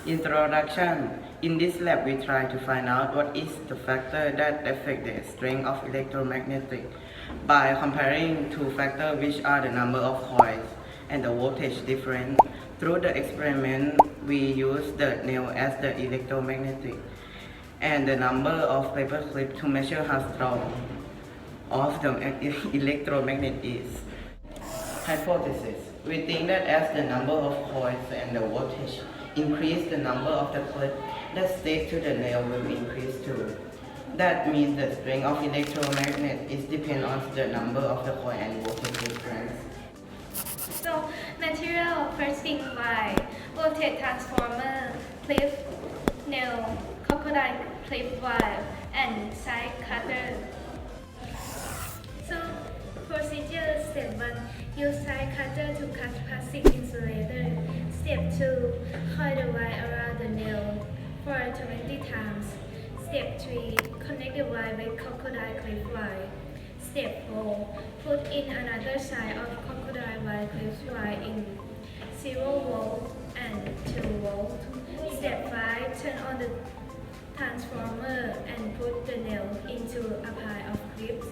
Introduction. In this lab, we try to find out what is the factor that affect the strength of electromagnetic by comparing two factors, which are the number of coils and the voltage difference. Through the experiment, we use the nail as the electromagnetic and the number of paper clips to measure how strong of the electromagnet is. Hypothesis. We think that as the number of coils and the voltage increase, the number of the clip that stick to the nail will increase too. That means the strength of electromagnet is depend on the number of the coil and voltage difference. So, material first thing by voltage transformer, clip, nail, crocodile clip wire, and side cutter. So, procedure step 1. Use side cutter to cut plastic insulator. Step 2. Coil the wire around the nail for 20 times. Step 3. Connect the wire with crocodile clip wire. Step 4. Put in another side of crocodile wire clip wire in 0 volt and 2 volt. Step 5. Turn on the transformer and put the nail into a pile of clips.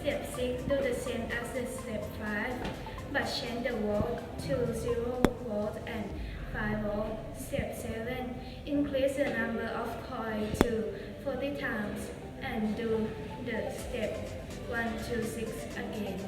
Step 6. Do the same as the step 5, but change the volt to 0 volt and 5 volt. Step 7. Increase the number of coils to 40 times and do the step 1 to 6 again.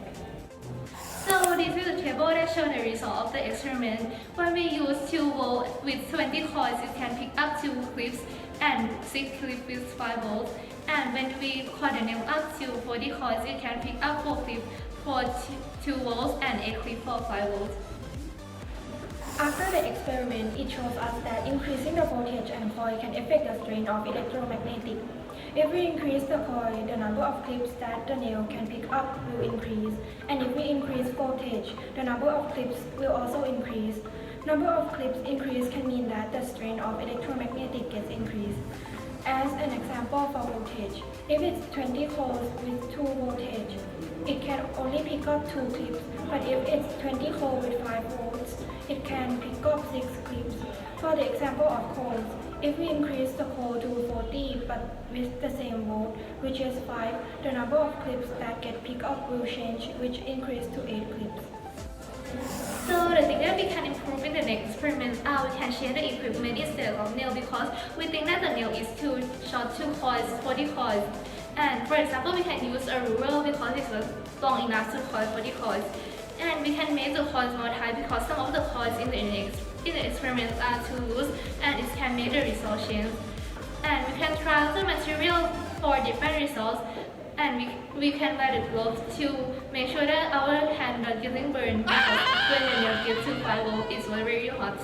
So this is a table that shows the result of the experiment. When we use 2 volts with 20 coils, it can pick up 2 clips and 6 clips with 5 volts. And when we coil the nail up to 40 coils, it can pick up 4 clips for 2 volts and 8 clips for 5 volts. After the experiment, it shows us that increasing the voltage and coil can affect the strength of electromagnetic. If we increase the coil, the number of clips that the nail can pick up will increase, and if we increase voltage, the number of clips will also increase. Number of clips increase can mean that the strength of electromagnetic gets increased. As an example for voltage, if it's 20 coils with 2 voltage, it can only pick up 2 clips, but if it's 20 coils with 5 volts, it can pick up 6 clips. For the example of coils, if we increase the coil to 40 but with the same volt, which is 5, the number of clips that get picked up will change, which increase to 8 clips. So the thing that we can improve in the next experiment we can change the equipment instead of nail because we think that the nail is too short, 2 coils, 40 coils. And for example, we can use a ruler because it's long enough to coil 40 coils. And we can make the coils more tight because some of the coils in the experiment are too loose and it can make the result change. And we can try the material for different results. And we can wear the gloves to make sure that our hand not getting burned because when the nail gets to 5 volts, it's very hot.